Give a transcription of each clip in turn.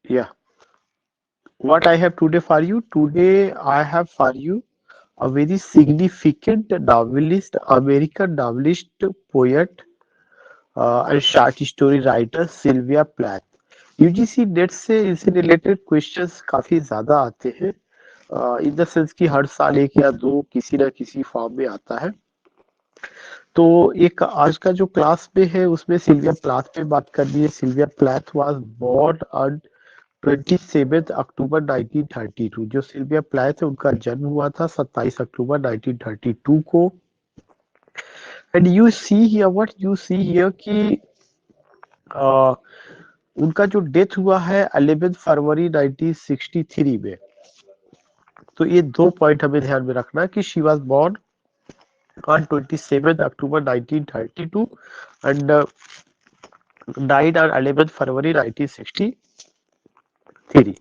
Yeah. What I have today for you? Today I have for you a very significant novelist, American novelist, poet, and short story writer Sylvia Plath. UGC NET से इनसे related questions काफी ज्यादा आते हैं, in the sense कि हर साल एक या दो किसी न किसी फॉर्म में आता है। तो एक आज का जो क्लास में है उसमें सिल्विया प्लाथ पे बात करनी है। Sylvia Plath was born on 27 October 1932। जो सिल्विया प्लाथ है उनका जन्म हुआ था 27 अक्टूबर 1932 को। And you see here, what you see here कि अ, उनका जो डेथ हुआ है 11 फरवरी 1963 में। तो ये दो पॉइंट हमें ध्यान में रखना है कि she was born on 27 October 1932 and died on 11 February 1963।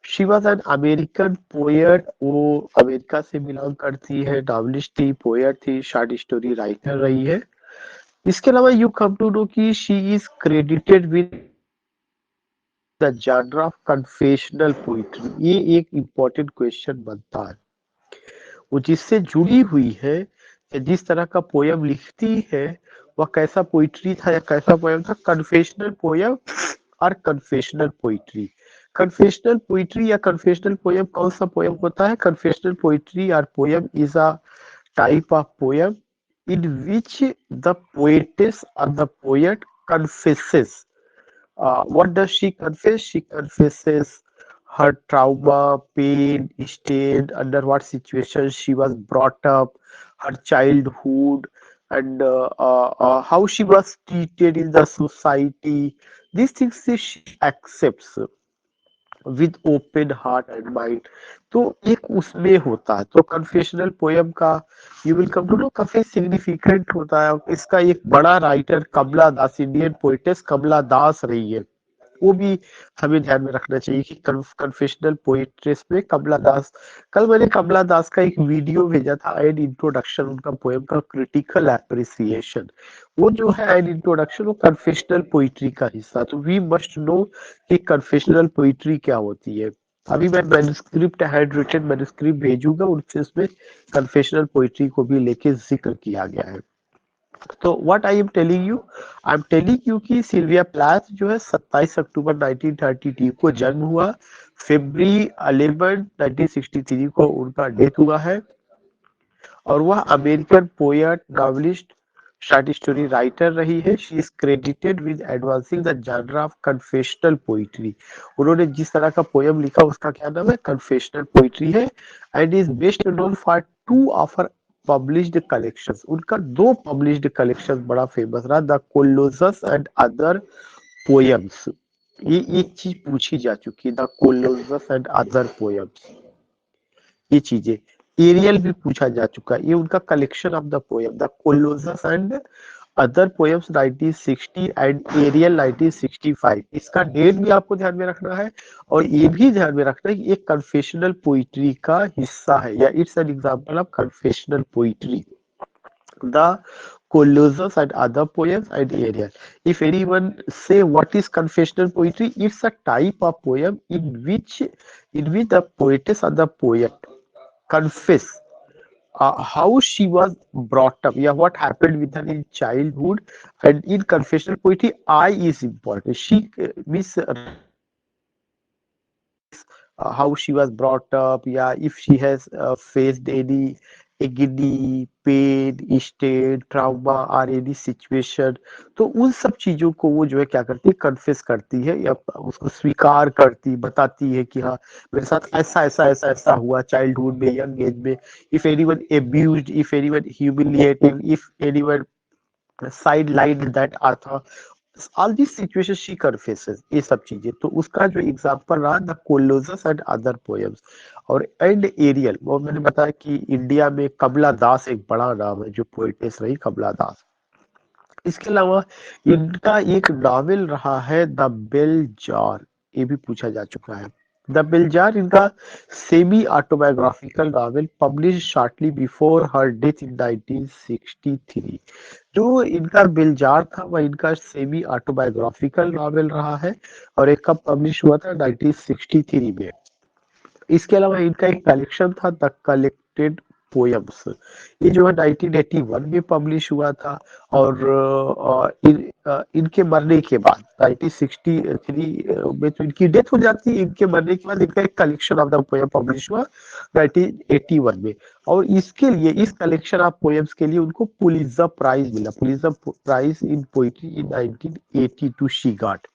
She was an American poet. वो अमेरिका से बिलोंग करती है, नॉवलिस्ट थी, पोएट थी, शॉर्ट स्टोरी राइटर रही है। इसके अलावा यू कम टू नो कि she is credited with the genre of confessional poetry. ये एक इम्पोर्टेंट क्वेश्चन बनता है, वो जिससे जुड़ी हुई है या जिस तरह का पोयम लिखती है वह कैसा पोइट्री था या कैसा पोयम था, कन्फेशनल पोयम और कन्फेशनल पोइट्री। कन्फेशनल पोइट्री या कन्फेशनल पोयम कौन सा पोयम होता है? कन्फेशनल पोइट्री और poem is a type of poem in which the poetess or the poet confesses. What does she confess? She confesses her trauma, pain, state, under what situation she was brought up, her childhood, and how she was treated in the society. These things she accepts with open heart and mind. तो एक उसमें होता है। तो confessional poem का you will come to know काफी significant होता है। इसका एक बड़ा writer Kamala Das, Indian poetess Kamala Das रही है। वो भी हमें ध्यान में रखना चाहिए कि कन्फेशनल पोइट्रेस में कमला दास। कल मैंने कमला दास का एक वीडियो भेजा था, एन इंट्रोडक्शन, उनका पोएम का क्रिटिकल एप्रिसिएशन। वो जो है एन इंट्रोडक्शन, वो कन्फेशनल पोइट्री का हिस्सा। तो वी मस्ट नो कि कन्फेशनल पोइट्री क्या होती है। अभी मैं मैन्युस्क्रिप्ट, हैंड रिटन मैन्युस्क्रिप्ट भेजूंगा, उनसे उसमें कन्फेशनल पोइट्री को भी लेके जिक्र किया गया है। तो what I am telling you, I am telling you कि सिल्विया प्लाथ जो है 27 अक्टूबर 1932 को जन्म हुआ, फरवरी 11 1963 को उनका डेथ हुआ है। और वह American poet, novelist, short story writer रही है। She is credited with advancing the genre of confessional poetry. उन्होंने जिस तरह का पोयम लिखा उसका क्या नाम है? कन्फेशनल पोइट्री है। And is best known for two of published collections. उनका दो पब्लिश्ड कलेक्शन बड़ा फेमस रहा, the colossus and other poems. ये एक चीज पूछी जा चुकी है, the colossus and other poems. ये चीजें, एरियल भी पूछा जा चुका है। ये उनका collection of the poem, the colossus and other poems 1960 and Ariel 1965। इसका डेट भी आपको ध्यान में रखना है। और ये भी ध्यान में रखना है कि एक कन्फेशनल पोइट्री का हिस्सा है, या it's an example of confessional poetry, the Colossus and other poems and Ariel. If anyone say what is confessional poetry, it's a type of poem in which the poetess or the poet confess how she was brought up, yeah, what happened with her in childhood. And in confessional poetry, I is important. She means how she was brought up, yeah, if she has faced any agony, pain, state, trauma or any situation। तो उन सब चीजों को वो जो है क्या करती है? कन्फेस करती है, या उसको स्वीकार करती, बताती है कि हाँ मेरे साथ ऐसा ऐसा ऐसा ऐसा हुआ चाइल्डहुड में, यंग एज में। If anyone abused, if anyone humiliated, if anyone sidelined that author, all this situation she confesses, ये सब चीजें। तो उसका जो एग्जांपल रहा, the colossus and other poems. और एंड एरियल, वो मैंने बताया कि इंडिया में कमला दास एक बड़ा नाम है, जो पोइटेस रही कमला दास। इसके अलावा इनका एक नॉवेल रहा है द बेल जार, ये भी पूछा जा चुका है। द बिलजार इनका semi autobiographical novel publish shortly before her death in 1963। जो इनका बिलजार था वह इनका सेमी ऑटोबायोग्राफिकल नॉवेल रहा है और एक कब पब्लिश हुआ था 1963 में। इसके अलावा इनका एक कलेक्शन था द कलेक्टेड पोयम्स, ये जो है 1981 में पब्लिश हुआ था। और इनके मरने के बाद 1963 में तो इनकी डेथ हो जाती है, इनके मरने के बाद इनका एक collection of the poem publish हुआ 1981 में। और इसके लिए इस कलेक्शन ऑफ पोयम्स के लिए उनको पुलित्जर प्राइज मिला, Pulitzer prize in poetry in 1982 she got.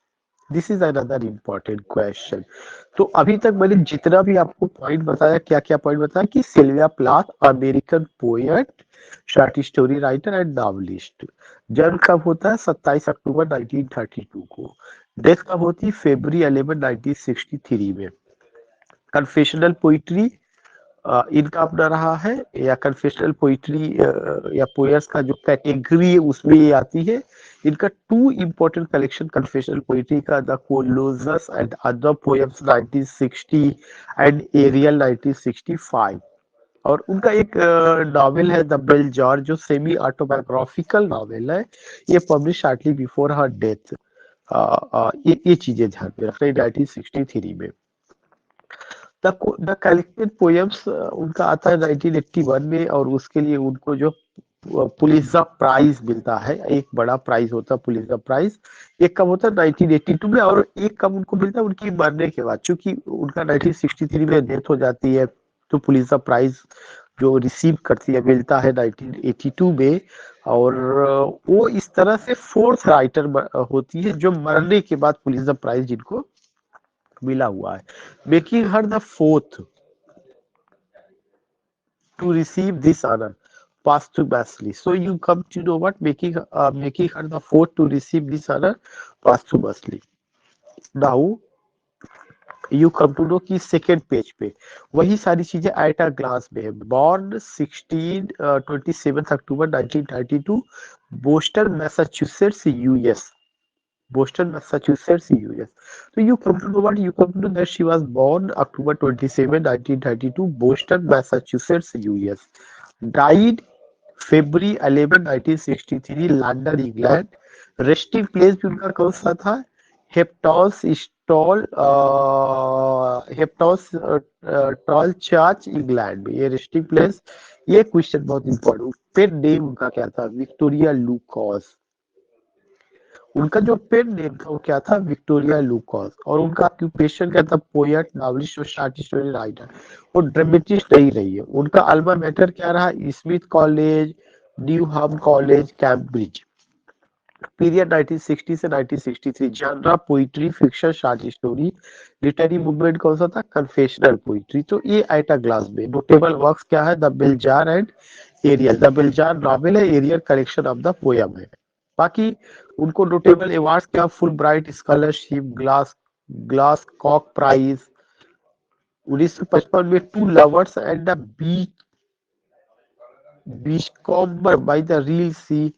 This is another important question. तो अभी तक मैंने जितना भी आपको पॉइंट बताया, क्या क्या पॉइंट बताया कि Sylvia Plath American poet, short story writer and novelist. जन्म कब होता है? 27 अक्टूबर 1932 को। डेथ कब होती है? फरवरी 11 1963 में। कन्फेशनल पोइट्री इनका अपना रहा है, या कन्फेशनल पोइट्री या पोएट्स का जो कैटेगरी है उसमें ये आती है। इनका two important collection confessional poetry का, the colossus and other poems 1960 and Ariel 1965। और उनका एक नॉवेल है द बेल जार, जो सेमी ऑटोबायोग्राफिकल नॉवेल है, ये publish shortly before her death. ये चीजें ध्यान में रखना 1963 में। द कलेक्टेड पोएम्स उनका आता है 1981 में, और उसके लिए उनको जो पुलित्जर प्राइज मिलता है, एक बड़ा प्राइज होता है पुलित्जर प्राइज। एक कब होता है? 1982 में, और एक कब उनको मिलता है? उनकी मरने के बाद। चूंकि उनका 1963 में डेथ हो जाती है, तो पुलित्जर प्राइज जो रिसीव करती है मिलता है 1982 में। और वो इस तरह से फोर्थ राइटर होती है जो मरने के बाद पुलित्जर प्राइज जिनको मिला हुआ है, making her the fourth to receive this honor posthumously. So you come to know what making her the fourth to receive this honor posthumously. Now you come to know कि second page पे वही सारी चीजें eight a glance में है। Born 27 October 1932, Boston Massachusetts US. Boston, Massachusetts, US. So you come to know what? You come to know that she was born October 27, 1932, Boston, Massachusetts, US. Died February 11, 1963, London, England. Resting place भी उनका कौन सा था? Heptonstall, Heptonstall church, England में ये resting place. ये question बहुत important. Pen name उनका क्या था? Victoria Lucas. उनका जो पेन नेम था वो क्या था? Victoria Lucas. और उनका ऑक्यूपेशन क्या था? पोएट, नॉवलिस्ट और शॉर्ट स्टोरी राइटर। वो ड्रामेटिस्ट नहीं रही है। उनका अल्मा मैटर क्या रहा? Smith college, Newnham college, Cambridge. Period 1960 से 1963। Genre poetry, fiction, short story. Literary movement कौन सा था? Confessional poetry. तो ये एट अ ग्लास में। नोटेबल वर्क्स क्या है? The bell jar and Ariel. The bell jar novel है, Ariel collection of the poem है। बाकी उनको नोटेबल अवार्ड्स क्या? Fulbright scholarship, Glascock prize 1955 में, two lovers and the beachcomber by the real sea.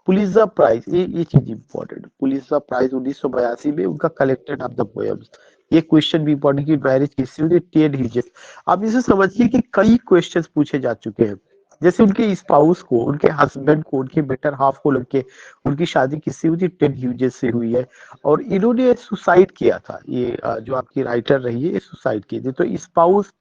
Pulitzer prize, ये चीज important. Pulitzer prize 1982 में उनका कलेक्टेड ऑफ द पोएम्स। ये क्वेश्चन भी इंपॉर्टेंट कि मैरिज किससे हुई? Ted Hughes. आप इसे समझिए कि कई क्वेश्चंस पूछे जा चुके हैं। जैसे उनके स्पाउस को, उनके हस्बैंड को, उनके बेटर हाफ को लेके उनकी शादी किससे हुई थी? टेड ह्यूजेस से हुई है। और इन्होंने सुसाइड किया था। ये जो आपकी राइटर रही है, ये सुसाइड की थी। तो स्पाउस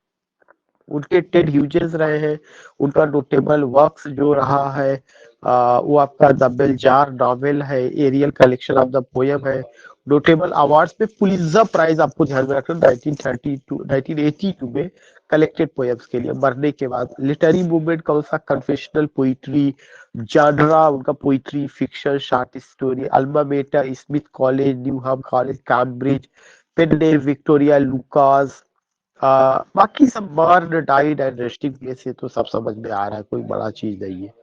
उनके टेड ह्यूजेस रहे हैं। उनका नोटेबल वर्क्स जो रहा है वो आपका द बेलजार नॉवेल है, Ariel collection of the poem है। नोटेबल अवार्ड्स पे पुलित्जर प्राइज आपको ध्यान में रखना 1982 में कलेक्टेड पोयम्स के लिए, मरने के बाद। लिटरेरी मूवमेंट कौन सा? Confessional poetry. जॉनरा उनका poetry, fiction, short story. Alma mater, Smith college, Newnham college, Cambridge. Pen name Victoria Lucas. बाकी सब born, died and resting place है, तो सब समझ में आ रहा है, कोई बड़ा चीज नहीं है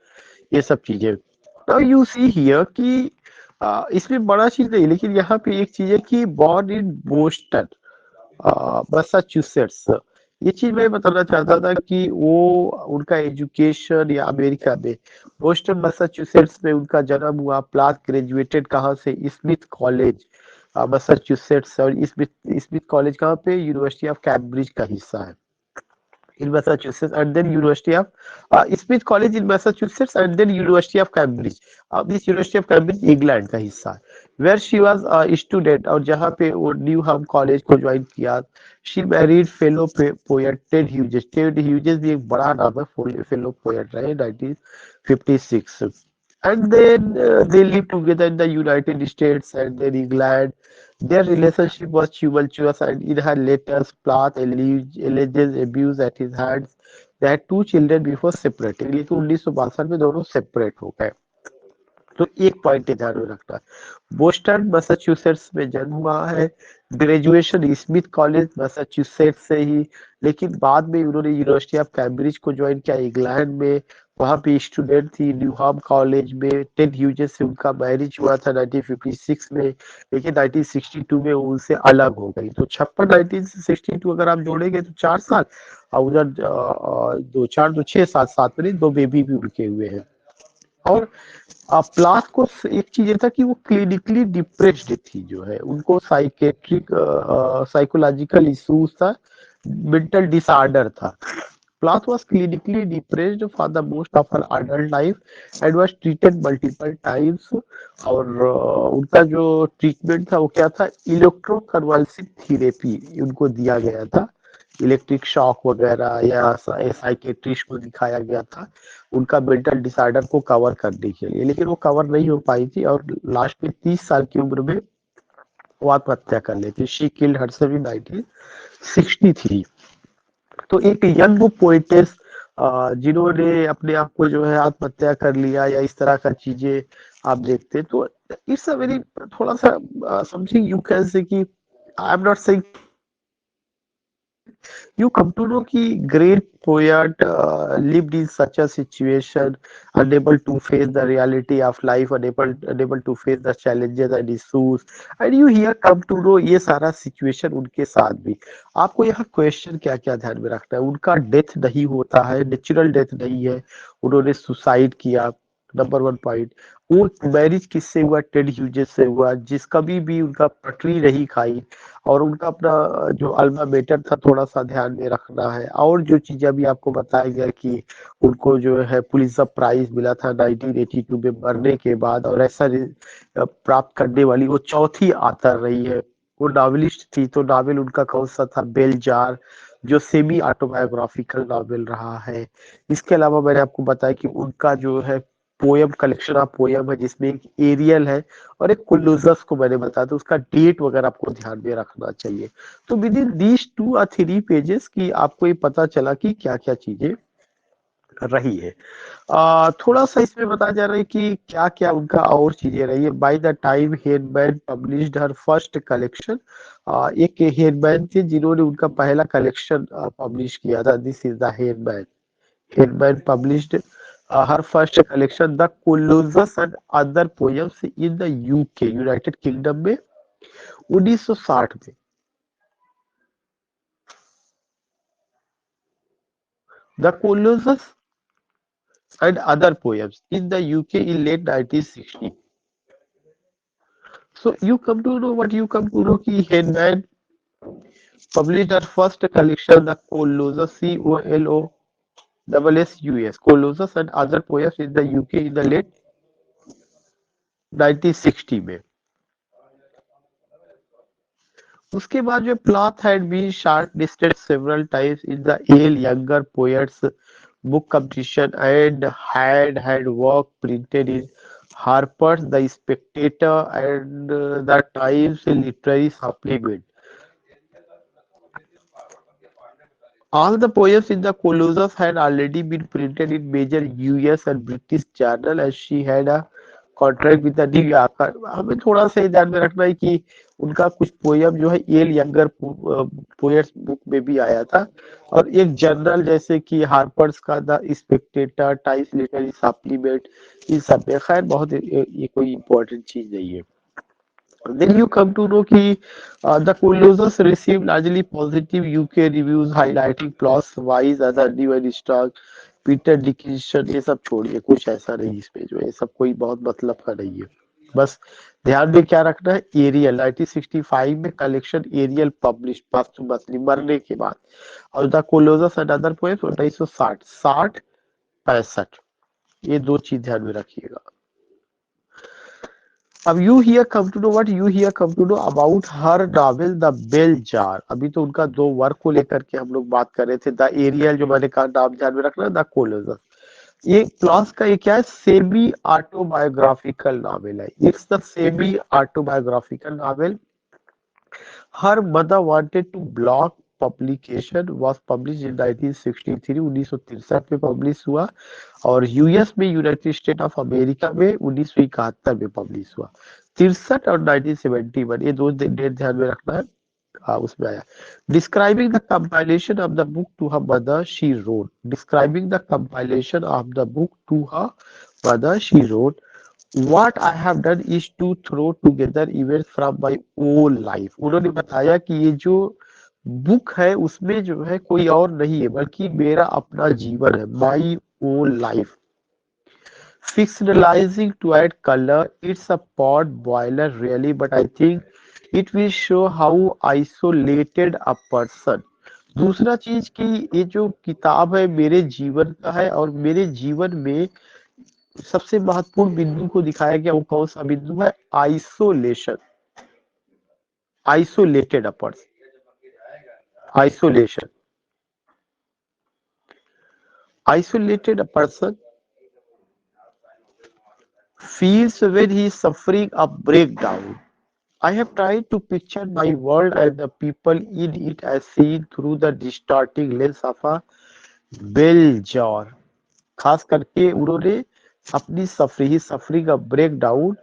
ये सब चीजें। नाउ यू सी हियर कि इसमें बड़ा चीज नहीं, लेकिन यहाँ पे एक चीज है कि बॉर्न इन बोस्टन, मैसाचुसेट्स। ये चीज मैं बताना चाहता था कि वो उनका एजुकेशन या अमेरिका में बोस्टन मैसाचुसेट्स में उनका जन्म हुआ। प्लाथ ग्रेजुएटेड कहाँ से? Smith college, Massachusetts. और स्मिथ स्मिथ कॉलेज कहाँ पे, यूनिवर्सिटी ऑफ कैम्ब्रिज का हिस्सा है in Massachusetts, and then University of Smith College in Massachusetts, and then University of Cambridge. This University of Cambridge England का हिस्सा है, where she was a student, और जहाँ पे वो न्यूहम कॉलेज को ज्वाइन किया। she married fellow poet Ted Hughes. Ted Hughes भी एक बड़ा नाम है, फेलो पोएट रहे 1956। And then they lived together in the United States and then England. Their relationship was tumultuous, and in her letters, Plath alleges abuse at his hands. They had two children before separating, लेकिन 1962 में दोनों separate हो गए। तो एक point ध्यान में रखना, बोस्टन मैसाचुसेट्स में जन्म हुआ है, ग्रेजुएशन स्मिथ कॉलेज मैसाचुसेट्स से ही, लेकिन बाद में उन्होंने यूनिवर्सिटी ऑफ कैम्ब्रिज को ज्वाइन किया इंग्लैंड में। वहां पे स्टूडेंट थी न्यूहाम कॉलेज में। टेड ह्यूजेस से उनका मैरिज हुआ था 1956 में, लेकिन 1962 में वो उनसे अलग हो गई। तो 56 1962 अगर आप जोड़ेंगे तो 4 साल, और उधर दो चार दो 6 7 सात में दो बेबी भी उनके हुए हैं। और प्लाथ को एक चीज ये था कि वो क्लिनिकली डिप्रेस्ड थी, जो है उनको साइकेट्रिक साइकोलॉजिकल इश्यूज था, मेंटल डिसऑर्डर था। Plath was clinically depressed for the most of her adult life and was treated multiple times. और उनका जो ट्रीटमेंट था वो क्या था, इलेक्ट्रोकन्वल्सिव थेरेपी उनको दिया गया था, इलेक्ट्रिक शॉक वगैरह, या साइकेट्रिस्ट को दिखाया गया था उनका मेंटल डिसऑर्डर को कवर करने के लिए, लेकिन वो कवर नहीं हो पाई थी, और लास्ट में 30 साल की उम्र में वो आत्महत्या कर लेती। शी किल्ड हरसेल्फ इन 1963। तो एक यंग पोएटेस जिन्होंने अपने आप को जो है आत्महत्या कर लिया या इस तरह का चीजें आप देखते हैं, तो इट्स अ वेरी, थोड़ा सा समथिंग यू कैन से कि I am not saying, you come to know कि great poet lived in such a situation, unable to face the reality of life, unable to face the challenges and issues, and you here come to know ये सारा situation उनके साथ भी। आपको यहाँ question क्या क्या ध्यान में रखना है, उनका डेथ नहीं होता है, नेचुरल डेथ नहीं है, उन्होंने सुसाइड किया, नंबर वन पॉइंट। वो मैरिज किससे हुआ, टेड ह्यूजेस से हुआ, जिस कभी भी उनका पटरी नहीं खाई। और उनका अपना जो अल्मा मेटर था थोड़ा सा ध्यान में रखना है। और जो चीजें अभी आपको बताया गया कि उनको जो है पुलित्जर प्राइज मिला था 1982 में मरने के बाद, और ऐसा प्राप्त करने वाली वो चौथी आथर रही है। वो नॉवेलिस्ट थी, तो नॉवेल उनका कौन सा था, बेल जार, जो सेमी ऑटोबायोग्राफिकल नॉवेल रहा है। इसके अलावा मैंने आपको बताया कि उनका जो है पोयम, कलेक्शन ऑफ पोयम है, जिसमें एक एरियल है और एक कुल्लूजस को मैंने बताया, तो उसका डेट वगैरह आपको ध्यान में रखना चाहिए। तो विद इन दीज 2 और 3 पेजेस की आपको ये पता चला कि क्या क्या चीजें रही है। थोड़ा सा इसमें बताया जा रहा है कि क्या क्या उनका और चीजें रही है। By the time Henman published her first collection, एक हेनमैन थे जिन्होंने उनका पहला कलेक्शन पब्लिश किया था, this is the Henman. Henman published her first collection, The Colossus and Other Poems in the UK, United kingdom में 1960 में। The Colossus and Other Poems in the UK in late 1960. So you come to know what you come to know कि Henman published her first collection, The Colossus, COLOSSUS, Colossus and Other Poems in the UK in the late 1960 में। उसके बाद जो Plath had been shortlisted several times in the Yale younger poets book competition and had work printed in Harper's, The Spectator and the Times literary supplement. All the poems in the Colossus had already been printed in major US and British journal, and she had a contract with the new yorker. हमें थोड़ा सा ध्यान में रखना है कि उनका कुछ पोयम जो है एल यंगर पोएट्स बुक में भी आया था, और एक जर्नल जैसे कि हार्पर्स का the Spectator, Times Literary Supplement, इन सब में। खैर बहुत ये कोई इम्पोर्टेंट चीज नहीं है। Then you come to know कि the Colossus received largely positive UK reviews, highlighting plots wise as a new and strong. Peter Dickinson, ये सब छोड़िए, कुछ ऐसा नहीं इसमें, जो ये सब कोई बहुत मतलब का नहीं है। बस ध्यान में क्या रखना है, एरियल 1965 में कलेक्शन एरियल पब्लिश पोस्टमसली मरने के बाद, और the colossus and other poems 1960 60 65, ये दो चीज ध्यान में रखिएगा। अब you here come to know what you here come to know about her novel the bell jar. अभी तो उनका दो वर्क को लेकर के हम लोग बात कर रहे थे, द एरियल जो मैंने कहा नाम ध्यान में रखना, द कोलोसस। ये क्लॉस का ये क्या है, सेमी ऑटोबायोग्राफिकल नॉवेल है, it's the semi autobiographical novel. Her mother wanted to block publication was publish in 1963, 1963 में पब्लिश हुआ, और यूएस में यूनाइटेड स्टेट ऑफ अमेरिका में 1971 में पब्लिश हुआ। 63 और 1971 ये दो डेट ध्यान में रखना है। उसमें आया, describing the compilation of the book to her mother she wrote, describing the compilation of the book to her mother she wrote, What I have done is to throw together events from my whole life। उन्होंने बताया कि ये जो book है उसमें जो है कोई और नहीं है बल्कि मेरा अपना जीवन है, my whole life। Fictionalizing to add color, it's a pot boiler really, but I think it will show how isolated a person। दूसरा चीज कि ये जो किताब है मेरे जीवन का है, और मेरे जीवन में सबसे महत्वपूर्ण बिंदु को दिखाया गया, वो कौन सा बिंदु है, isolation, isolated a person, isolation, isolated a person feels when he is suffering a breakdown। I have tried to picture my world and the people in it as seen through the distorting lens of a bell jar। खास करके उन्होंने अपनी suffering का break down,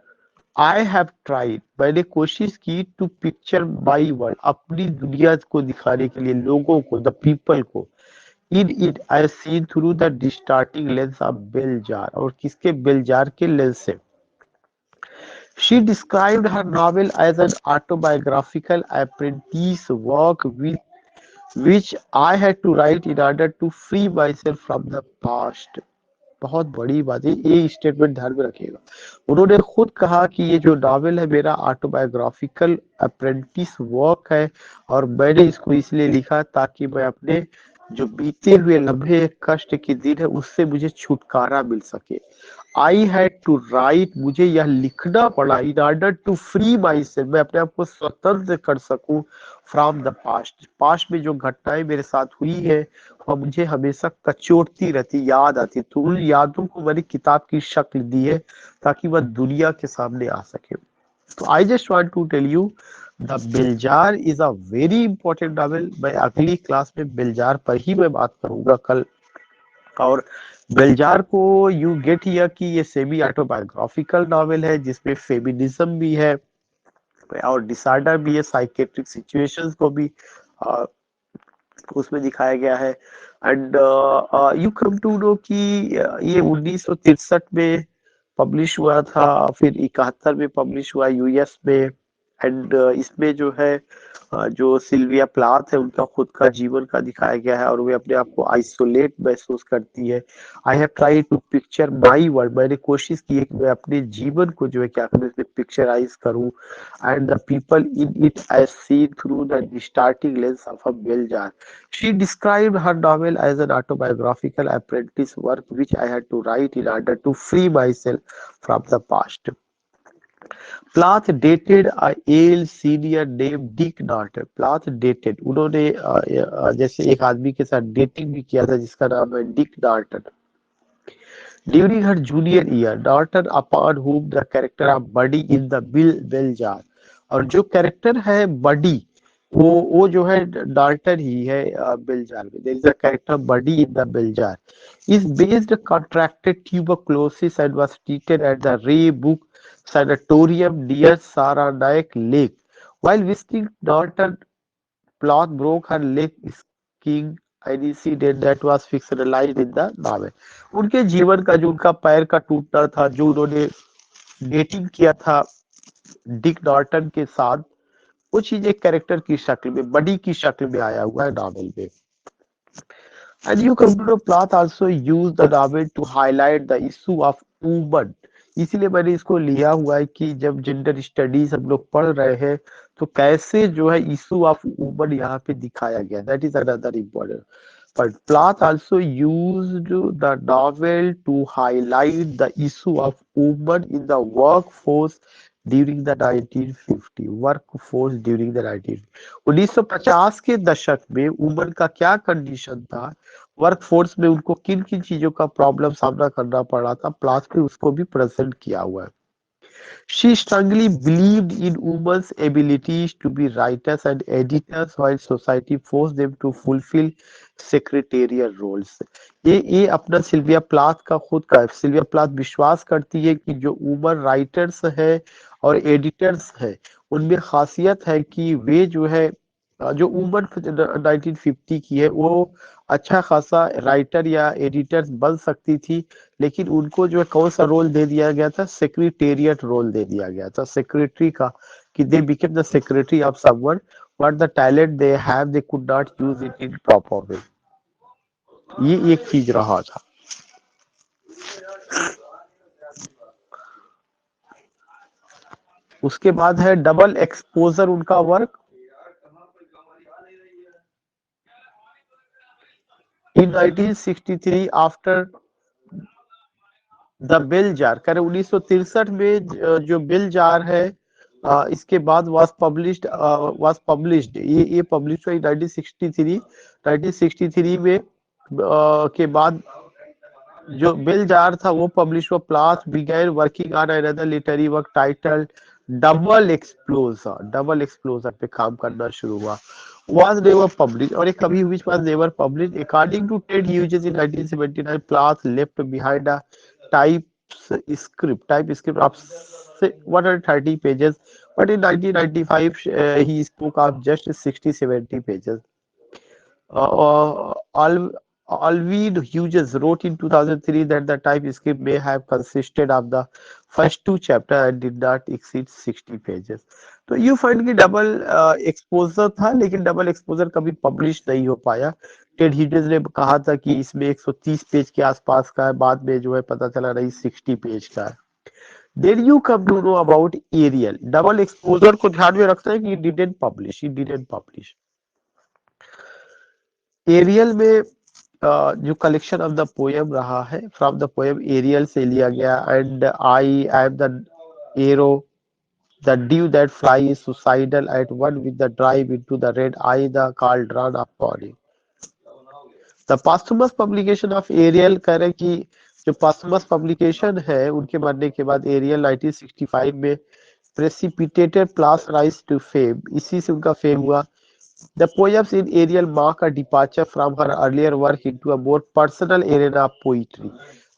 I have tried, मैंने कोशिश की, to picture my world, अपनी दुनिया को दिखाने के लिए, लोगों को, द पीपल को, in it I seen through the distorting lens of bell jar, और किसके, बेल जार के लेंस से। She described her novel as an autobiographical apprentice work with which I had to write in order to free myself from the past। बहुत बड़ी बात है, ये statement ध्यान में रखिएगा। उन्होंने खुद कहा कि ये जो नॉवेल है मेरा ऑटोबायोग्राफिकल अप्रेंटिस वर्क है, और मैंने इसको इसलिए लिखा ताकि मैं अपने जो बीते हुए लम्हे कष्ट के दिन है उससे मुझे छुटकारा मिल सके। आई हैड टू राइट, मुझे यह लिखना पड़ा, in order to free myself, मैं अपने आप को स्वतंत्र कर सकूं, फ्रॉम द पास्ट, पास्ट में जो घटनाएं मेरे साथ हुई है वह मुझे हमेशा कचोटती रहती, याद आती, तो उन यादों को मैंने किताब की शक्ल दी है ताकि वह दुनिया के सामने आ सके। तो I just want to tell you the bell jar is a very important novel. मैं अगली क्लास में बेलजार पर ही मैं बात करूंगा कल। और बेलजार को यू गेट हियर कि ये सेमी ऑटोबायोग्राफिकल नॉवेल है जिसमें फेमिनिज्म भी है और डिसऑर्डर भी है, साइकेट्रिक सिचुएशंस को भी उसमें दिखाया गया है। And you come to know कि ये 1963 में पब्लिश हुआ था, फिर 71 में पब्लिश हुआ यूएस में। एंड इसमें जो है जो सिल्विया प्लाथ है उनका खुद का जीवन का दिखाया गया है, और वे अपने आप को आइसोलेट महसूस करती है। I have tried to picture my world, मैंने कोशिश की है कि मैं अपने जीवन को जो है क्या करूँ, इसमें पिक्चराइज करूँ, and the people in it as seen through the distorting lens of a bell jar। She described her novel as an autobiographical apprentice work which I had to write in order to free myself from the past। Plath dated a Yale senior named Dick Norton। Plath dated, उन्होंने जैसे एक आदमी के साथ dating भी किया था जिसका नाम है Dick Norton. During her junior year, Norton upon whom the character of Buddy in the Bell Jar, और जो कैरेक्टर है बडी वो जो है डाल्टन ही है बेल जार में। There is a character Buddy in the bell jar is based contracted tuberculosis and was treated at the Ray Book Sanatorium near Saranac Lake। While visiting Norton, Plath broke her leg skiing an incident that was fictionalized in the novel। उनके जीवन का जो उनका पैर का टूटना था, जो उन्होंने डेटिंग किया था डिक नॉर्टन के साथ, वो चीज एक कैरेक्टर की शक्ल में, बडी की शक्ल में आया हुआ है नॉवेल में। And you come to know Plath also used the novel to highlight the issue of women इसीलिए मैंने इसको लिया हुआ है कि जब जेंडर स्टडीज हम लोग पढ़ रहे हैं तो कैसे जो है इशू ऑफ वुमन यहाँ पे दिखाया गया, that is another important. But Plath also used the novel to highlight the issue of women in the workforce during the 1950 workforce during the 1950 के दशक में वुमन का क्या कंडीशन था, वर्कफोर्स में उनको किन किन चीजों का प्रॉब्लम सामना करना पड़ रहा था, प्लाथ में उसको भी प्रेजेंट किया हुआ है। She strongly believed in women's abilities to be writers and editors while society forced them to fulfill secretarial roles। ये अपना सिल्विया प्लाथ का खुद का है। सिल्विया प्लाथ विश्वास करती है कि जो वुमन राइटर्स है और एडिटर्स है उनमें खासियत है कि वे जो है जो वुमन 1950 की है वो अच्छा खासा राइटर या एडिटर बन सकती थी, लेकिन उनको जो है कौन सा रोल दे दिया गया था, सेक्रेटेरिएट रोल दे दिया गया था, सेक्रेटरी का, कि they became the secretary of someone, what the talent they have they could not use it in proper way. ये एक चीज रहा था। उसके बाद है डबल एक्सपोजर उनका work. In 1963 after the bell jar, कह रहे 1963 में जो बेल जार है इसके बाद वाज पब्लिश्ड, ये पब्लिश हुआ 1963 में के बाद जो बेल जार था वो पब्लिश हुआ। Plath began working on another literary work title double एक्सप्लोजर पे काम करना शुरू हुआ। was never published और एक कभी which was never published according to Ted Hughes in 1979 Plath left behind a type script of 130 pages, but in 1995 he spoke of just 60-70 pages. Alvin Hughes wrote in 2003 that the typescript may have consisted of the first two chapters and did not exceed 60 pages. तो you find कि double exposure था, लेकिन double exposure कभी publish नहीं हो पाया। Ted Hughes ने कहा था कि इसमें 130 पेज के आसपास का है, बाद में जो है पता चला नहीं 60 पेज का है। Then you come to know about Ariel. Double exposure को ध्यान में रखना है कि डिडंट पब्लिश। एरियल में जो कलेक्शन ऑफ द पोएम रहा है, फ्रॉम द पोएम एरियल से लिया गया। And I am the arrow, the dew that flies is suicidal at one with the drive into the red eye, the cauldron of morning. The posthumous publication of Ariel, कह रहे कि जो पास्थुमस publication है उनके मरने के बाद एरियल 1965 में precipitated Plath rise to fame, इसी से उनका फेम हुआ। The poems in Ariel mark a departure from her earlier work into a more personal arena of poetry.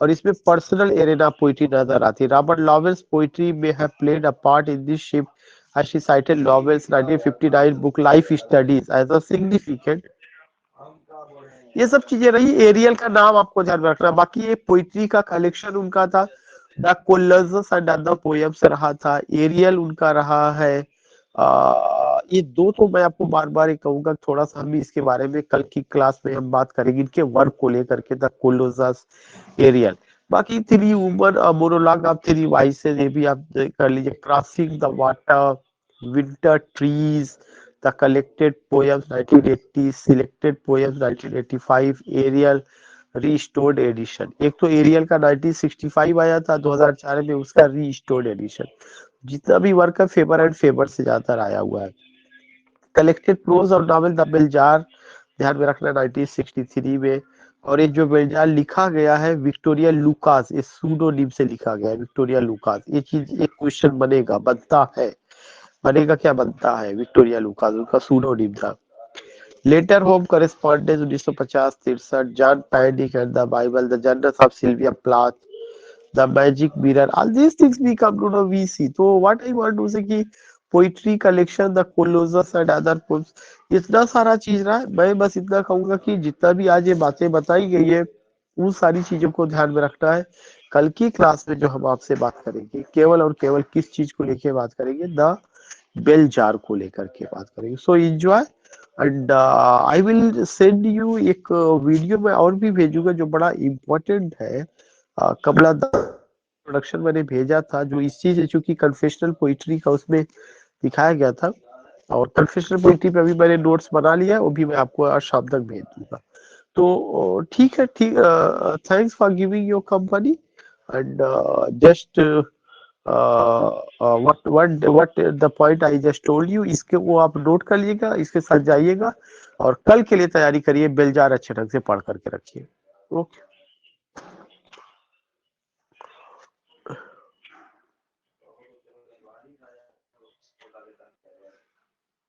और इसमें पर्सनल एरेना पोइट्री नजर आती है। रॉबर्ट लॉवेल्स पोइट्री में have played a part in this shift as she cited Lowell's 1959 book Life Studies as a significant। ये सब चीजें रही। एरियल का नाम आपको ध्यान में रखना। बाकी ये पोइट्री का कलेक्शन उनका था, द कोलर्स एंड अदर पोएम्स रहा था। एरियल उनका रहा है। ये दो तो मैं आपको बार बार कहूंगा, थोड़ा सा हम इसके बारे में कल की क्लास में हम बात करेंगे इनके वर्क को लेकर के, द कोलोजस, एरियल। बाकी three women monologue of three voices, ये भी आप कर लीजिए। Crossing the water, winter trees, the collected poems 1980, selected poems 1985, Ariel restored edition. एक तो एरियल का 1965 आया था 2004 में, उसका रीस्टोर्ड एडिशन। जितना भी वर्क है फेबर एंड फेबर से ज्यादा आया हुआ है। कलेक्टेड प्रोज और नॉवेल द बेलजार, ध्यान में रखना 1963 में। और ये जो बेलजार लिखा गया है विक्टोरिया लुकास, इस सूडोनिम से लिखा गया है, विक्टोरिया लुकास। ये चीज एक क्वेश्चन बनेगा, बनता है, बनेगा क्या, बनता है, विक्टोरिया लुकास उनका सूडोनिम था। Letter home correspondence 1950-63, John panic and the Bible, the journals of Sylvia Plath, the magic mirror, all these things we come to know, we see. तो what I want to say कि poetry collection, the colossus and other poems, इतना सारा चीज रहा है। मैं बस इतना कहूंगा कि जितना भी आज ये बातें बताई गई है उन सारी चीजों को ध्यान में रखना है। कल की क्लास में जो हम आपसे बात करेंगे केवल और केवल किस चीज को लेके बात करेंगे, द बेल जार को लेकर के बात करेंगे। So enjoy and I will send you एक वीडियो में और भी भेजूंगा जो बड़ा इम्पोर्टेंट है, कमला प्रोडक्शन मैंने भेजा था, जो इस चीज है, चूंकि कन्फेशनल पोइट्री का उसमें दिखाया गया था, और कन्फेशनल पोइट्री पे अभी मैंने नोट्स बना लिया है, वो भी मैं आपको आज शाम तक भेज दूंगा। तो ठीक है, ठीक, thanks for giving your company, and just what the point I just told you, इसके वो आप नोट कर लीजिएगा, इसके साथ जाइएगा, और कल के लिए तैयारी करिए, बेलजार अच्छे ढंग से पढ़ करके रखिए। ओके।